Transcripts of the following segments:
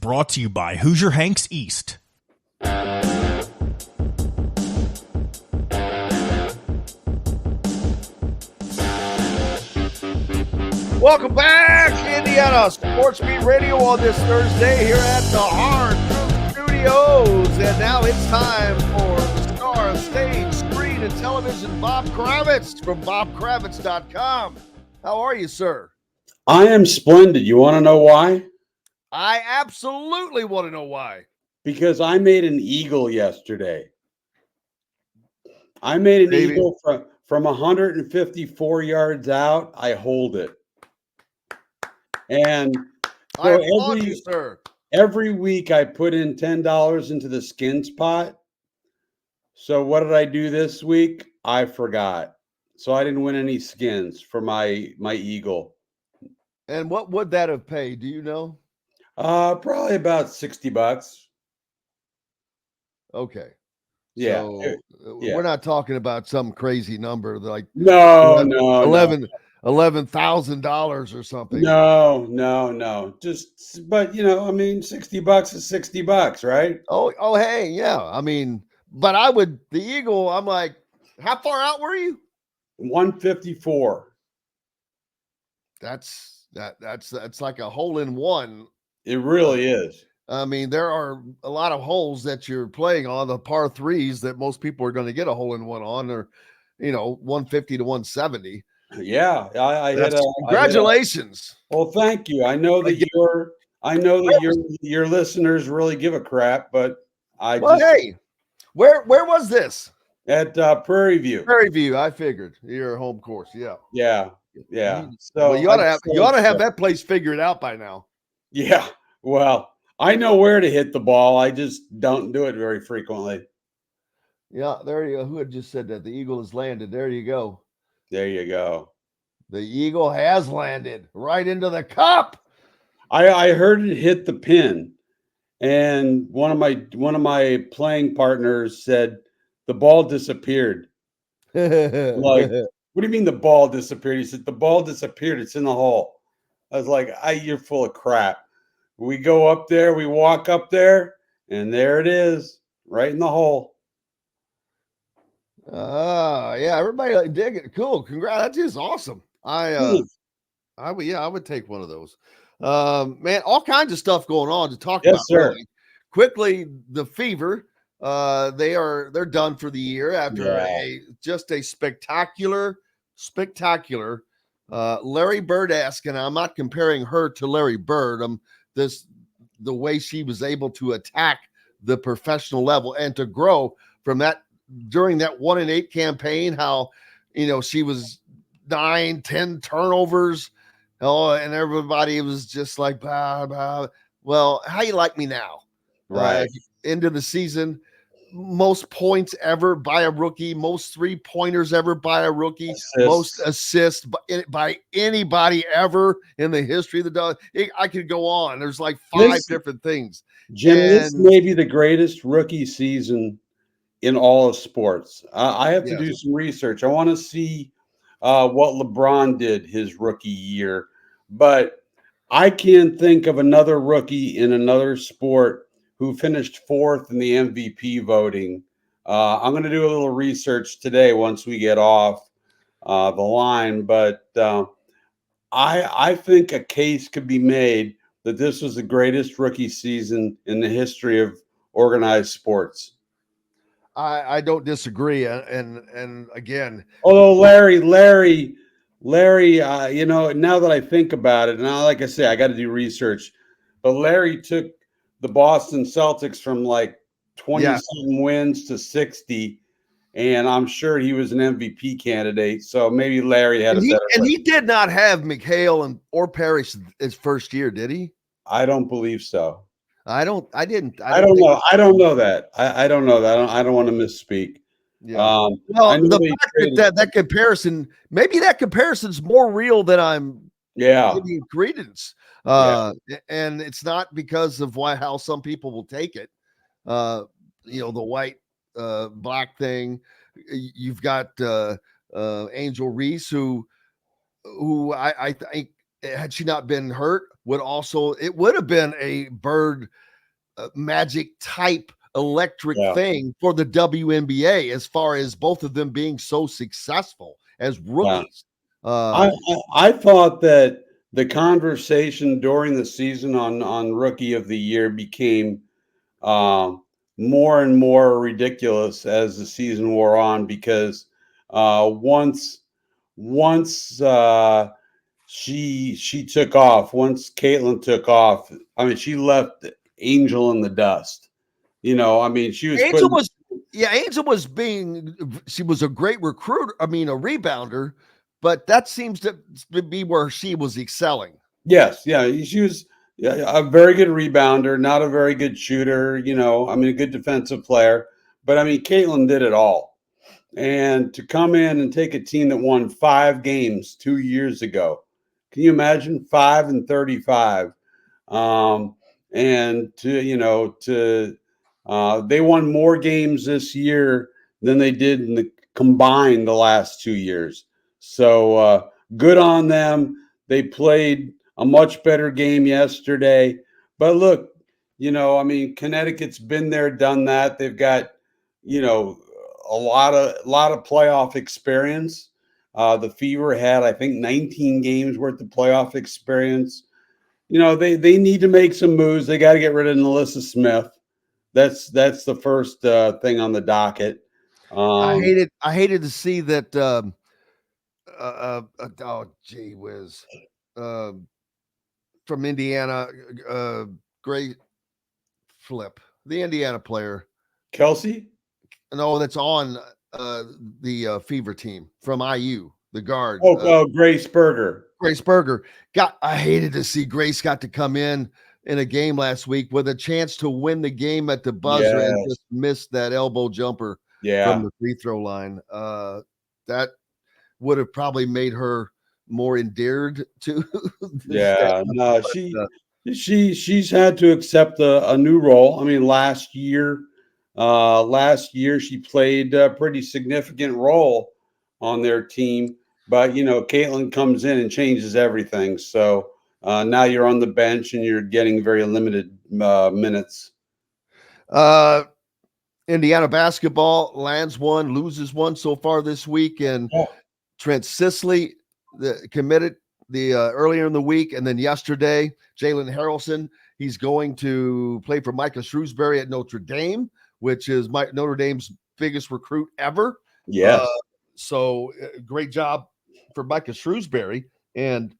brought to you by Hoosier Hanks East. Welcome back, Indiana Sports Beat Radio on this Thursday here at the Hard Truth Studios. And now it's time for the star of stage, screen, and television, Bob Kravitz from bobkravitz.com. How are you, sir? I am splendid. You want to know why? I absolutely want to know why. Because I made an eagle yesterday. I made an eagle from 154 yards out. I hold it. And so every week I put in $10 into the skins pot. So what did I do this week? I forgot. So I didn't win any skins for my eagle. And what would that have paid? Do you know? Probably about $60. Okay. Yeah. So we're not talking about some crazy number like $11,000 or something. No. But $60 is $60, right? Oh, hey, yeah. I mean, but the eagle, I'm like, how far out were you? 154. That's like a hole in one. It really is. I mean, there are a lot of holes that you're playing on, the par threes that most people are going to get a hole in one on, or 150 to 170. Yeah, congratulations. Well, thank you. I know that your listeners really give a crap, but hey, where was this? At Prairie View. Prairie View, I figured your home course. Yeah. So you ought to have that place figured out by now. Yeah. Well, I know where to hit the ball. I just don't do it very frequently. Yeah, there you go. Who had just said that? The eagle has landed. There you go. There you go. The eagle has landed right into the cup. I heard it hit the pin, and one of my playing partners said the ball disappeared. Like, what do you mean the ball disappeared? He said the ball disappeared. It's in the hole. I was like, you're full of crap. We go up there, we walk up there, and there it is, right in the hole. Yeah, everybody dig it. Cool. Congrats. That is awesome. I would take one of those. Man, all kinds of stuff going on to talk about. Sir. Really. Quickly, the Fever, they're done for the year after a spectacular Larry Bird-esque, and I'm not comparing her to Larry Bird. The way she was able to attack the professional level and to grow from that during that 1-8 campaign, how she was 9-10 turnovers, and everybody was just like, well, how you like me now? Right. Into the season, most points ever by a rookie, most 3-pointers ever by a rookie, most assists by anybody ever in the history of the dog. I could go on. There's like 5 different things. Jim, this may be the greatest rookie season in all of sports. I have to do some research. I want to see what LeBron did his rookie year, but I can't think of another rookie in another sport who finished 4th in the MVP voting. I'm going to do a little research today once we get off the line, but I think a case could be made that this was the greatest rookie season in the history of organized sports. I don't disagree, and again, although Larry, now that I think about it, now like I say, I got to do research, but Larry took the Boston Celtics from like 20-something wins to 60, and I'm sure he was an MVP candidate. So maybe Larry had he did not have McHale or Parrish his first year, did he? I don't believe so. I don't know. I don't know that. I don't know that. I don't want to misspeak. Yeah. The fact that comparison, maybe that comparison's more real than I'm giving credence. And it's not because of how some people will take it. The white black thing. You've got Angel Reese, who I think, had she not been hurt, would also, it would have been a Bird magic type electric thing for the WNBA as far as both of them being so successful as rookies. I thought that the conversation during the season on Rookie of the Year became more and more ridiculous as the season wore on, because once she took off, once Caitlin took off, I mean, she left Angel in the dust. You know, I mean, she was Angel was, Angel was she was a great recruiter. I mean, a rebounder, but that seems to be where she was excelling. Yes, yeah, she was a very good rebounder, not a very good shooter. You know, I mean, a good defensive player, but I mean, Caitlin did it all. And to come in and take a team that won 5 games 2 years ago, can you imagine 5-35? And they won more games this year than they did in the combined the last 2 years. So good on them. They played a much better game yesterday. But look, you know, I mean, Connecticut's been there, done that. They've got, you know, a lot of playoff experience. The Fever had, I think, 19 games worth of playoff experience. You know, they need to make some moves. They got to get rid of Melissa Smith. That's the first thing on the docket. I hated to see that. Oh, gee whiz, from Indiana, great flip, the Indiana player, Kelsey. No, that's on the Fever team from IU, the guard. Grace Berger. Grace Berger. I hated to see Grace got to come in a game last week with a chance to win the game at the buzzer and just missed that elbow jumper from the free throw line. That would have probably made her more endeared to. No, she's had to accept a new role. I mean, last year she played a pretty significant role on their team, but you know, Caitlin comes in and changes everything. So now you're on the bench and you're getting very limited minutes. Indiana basketball lands one, loses one so far this week, and Trent Sisley committed earlier in the week, and then yesterday, Jalen Harrelson, he's going to play for Micah Shrewsbury at Notre Dame, which is Notre Dame's biggest recruit ever. Yes. So great job for Micah Shrewsbury. And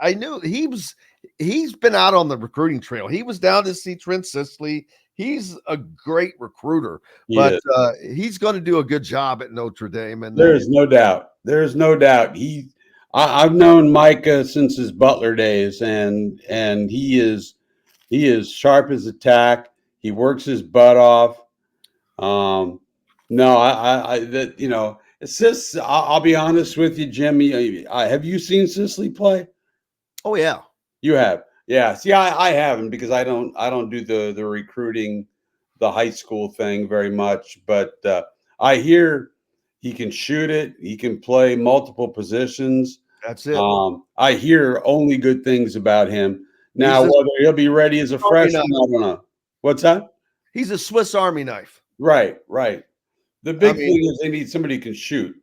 I knew he's been out on the recruiting trail. He was down to see Trent Sisley. He's a great recruiter, but he's going to do a good job at Notre Dame. And there's no doubt. There's no doubt. I've known Micah since his Butler days, and he is sharp as a tack. He works his butt off. It's just, I'll be honest with you, Jimmy. Have you seen Sisley play? Oh yeah, you have. Yeah. See, I haven't, because I don't do the recruiting, the high school thing very much. But I hear he can shoot it. He can play multiple positions. That's it. I hear only good things about him. Now, whether he'll be ready as a freshman, I don't know. What's that? He's a Swiss Army knife. Right. The big thing is they need somebody who can shoot.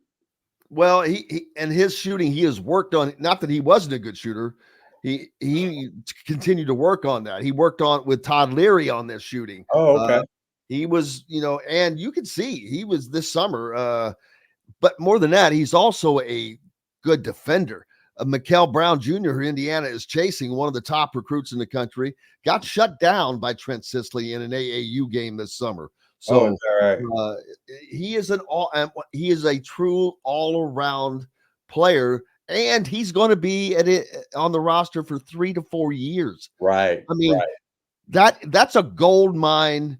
Well, he and his shooting, he has worked on. Not that he wasn't a good shooter. He continued to work on that. He worked on with Todd Leary on this shooting. Oh, okay. He was, and you could see he was this summer. But more than that, he's also a good defender. Mikael Brown Jr., who Indiana is chasing, one of the top recruits in the country, got shut down by Trent Sisley in an AAU game this summer. So he is he is a true all-around player, and he's going to be on the roster for 3 to 4 years. Right. I mean, that's a gold mine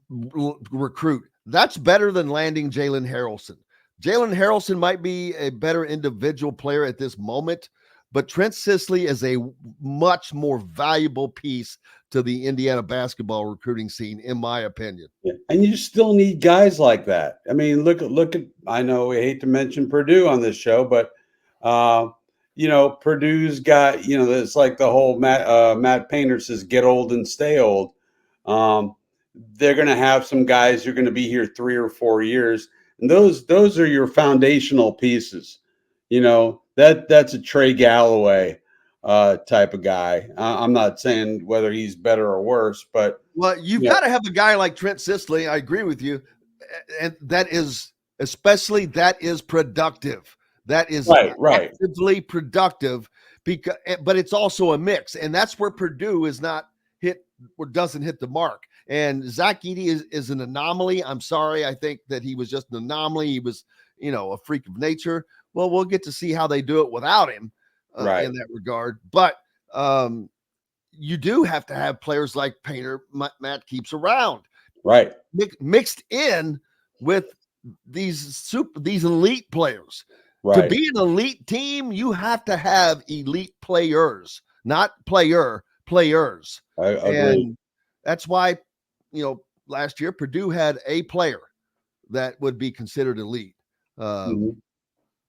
recruit. That's better than landing Jalen Harrelson. Jalen Harrelson might be a better individual player at this moment, but Trent Sisley is a much more valuable piece to the Indiana basketball recruiting scene, in my opinion. Yeah. And you still need guys like that. I mean, look at. I know we hate to mention Purdue on this show, but Purdue's got, it's like the whole Matt Painter says, get old and stay old. They're going to have some guys who are going to be here 3 or 4 years. And those are your foundational pieces. That's a Trey Galloway type of guy. I'm not saying whether he's better or worse, but well, you've got to have a guy like Trent Sisley. I agree with you, and that is productive. That is right. actively productive, but it's also a mix, and that's where Purdue is not hit or doesn't hit the mark. And Zach Edey is an anomaly. I'm sorry, I think that he was just an anomaly. He was, a freak of nature. Well, we'll get to see how they do it without him in that regard. But you do have to have players like Painter, Matt keeps around, right, mixed in with these elite players. Right. To be an elite team, you have to have elite players, not players. I agree. And that's why, last year Purdue had a player that would be considered elite.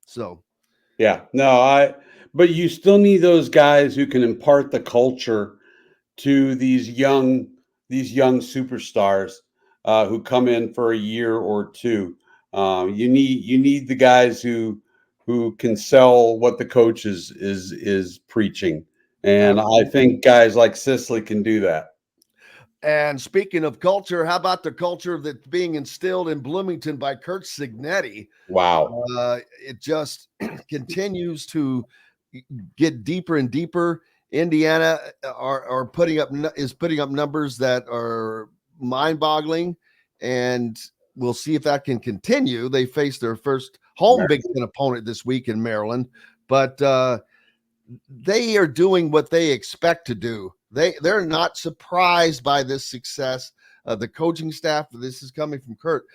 So, yeah, no, but you still need those guys who can impart the culture to these young superstars who come in for a year or two. You need the guys who can sell what the coach is preaching, and I think guys like Sisley can do that. And speaking of culture, how about the culture that's being instilled in Bloomington by Kurt Signetti? Wow. It just continues to get deeper and deeper. Indiana are putting up numbers that are mind-boggling, and we'll see if that can continue. They face their first home Big Ten opponent this week in Maryland, but they are doing what they expect to do. They're not surprised by this success. The coaching staff, this is coming from Kurt,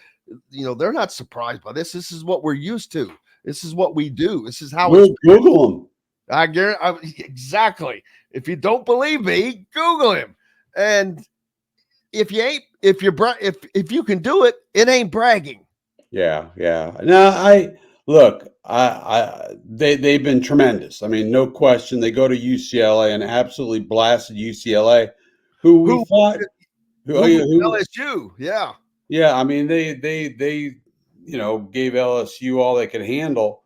they're not surprised by this. This is what we're used to. This is what we do. This is how we'll Google them. I guarantee exactly. If you don't believe me, Google him. And if you can do it, it ain't bragging. Yeah. Now they've been tremendous. I mean, no question. They go to UCLA and absolutely blasted UCLA, who thought LSU. Yeah. Yeah. I mean, they gave LSU all they could handle.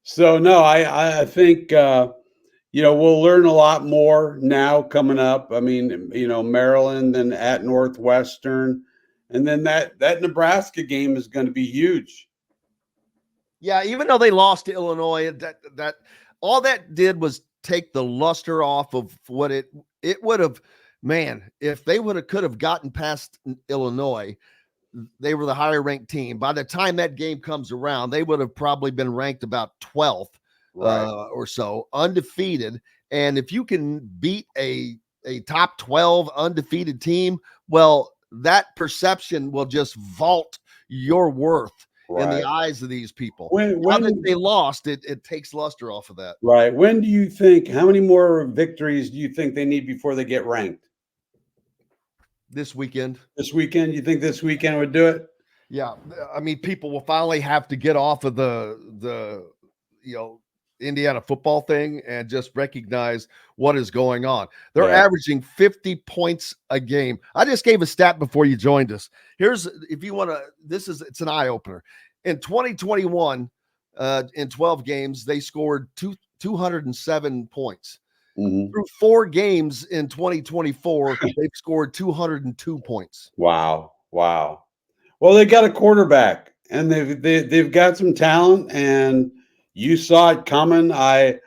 So no, I think we'll learn a lot more now coming up. I mean, Maryland and at Northwestern, and then that Nebraska game is going to be huge. Yeah, even though they lost to Illinois, that all that did was take the luster off of what it would have. Man, if they could have gotten past Illinois, they were the higher ranked team. By the time that game comes around, they would have probably been ranked about 12th or so, undefeated. And if you can beat a top 12 undefeated team, well, that perception will just vault your worth in the eyes of these people. When they lost, it takes luster off of that. Right. When do you think, how many more victories do you think they need before they get ranked? This weekend. You think this weekend would do it? Yeah. I mean, people will finally have to get off of the Indiana football thing and just recognize what is going on. They're averaging 50 points a game. I just gave a stat before you joined us. Here's, if you want to, it's an eye opener. In 2021, in 12 games, they scored 207 points. Mm-hmm. Through 4 games in 2024, they've scored 202 points. Wow. Well, they got a quarterback and they've got some talent, and you saw it coming. I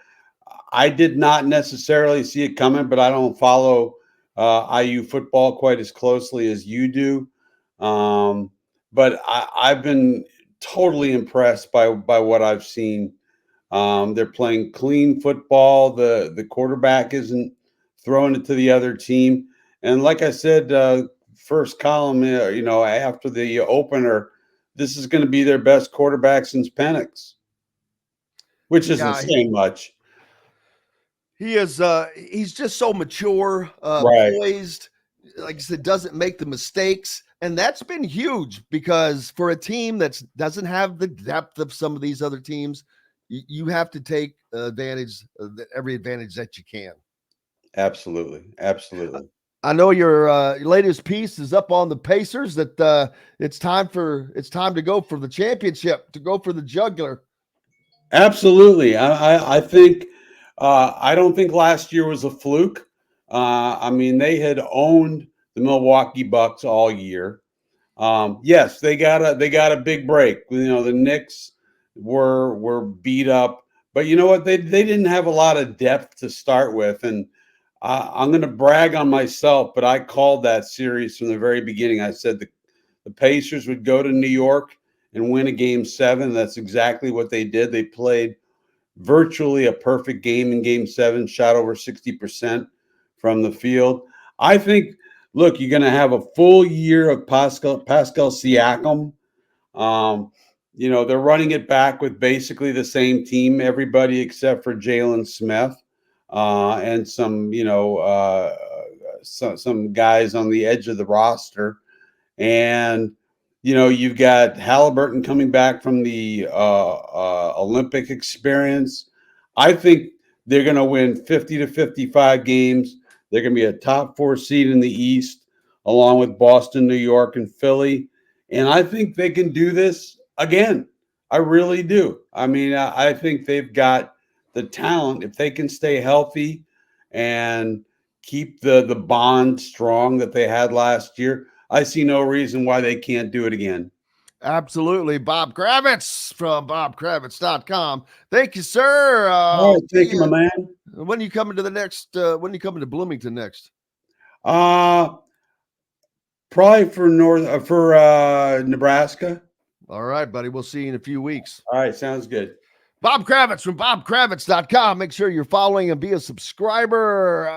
did not necessarily see it coming, but I don't follow IU football quite as closely as you do. But I've been totally impressed by what I've seen. They're playing clean football. The quarterback isn't throwing it to the other team. And like I said, first column, after the opener, this is going to be their best quarterback since Penix, which isn't saying much. He is. He's just so mature, poised. Like I said, doesn't make the mistakes, and that's been huge because for a team that doesn't have the depth of some of these other teams, you have to take advantage of every advantage that you can. Absolutely. Absolutely. I know your latest piece is up on the Pacers that it's time to go for the championship, to go for the jugular. Absolutely. I think I don't think last year was a fluke. I mean, they had owned the Milwaukee Bucks all year. Yes, they got a big break. You know, the Knicks were beat up, but you know what? They didn't have a lot of depth to start with, and I'm going to brag on myself, but I called that series from the very beginning. I said the Pacers would go to New York and win a game 7. That's exactly what they did. They played virtually a perfect game in game 7, shot over 60% from the field. I think, look, you're going to have a full year of Pascal Siakam. You know, they're running it back with basically the same team, everybody except for Jalen Smith and some, some guys on the edge of the roster. And, you know, you've got Halliburton coming back from the Olympic experience. I think they're going to win 50 to 55 games. They're going to be a top 4 seed in the East, along with Boston, New York, and Philly. And I think they can do this again. I really do. I mean, I think they've got the talent. If they can stay healthy and keep the bond strong that they had last year, I see no reason why they can't do it again. Absolutely. Bob Kravitz from bobkravitz.com. Thank you, sir. All right, thank you, my man. When are you coming to the next, when are you coming to Bloomington next? Probably for Nebraska. All right, buddy. We'll see you in a few weeks. All right, sounds good. Bob Kravitz from bobkravitz.com. Make sure you're following and be a subscriber.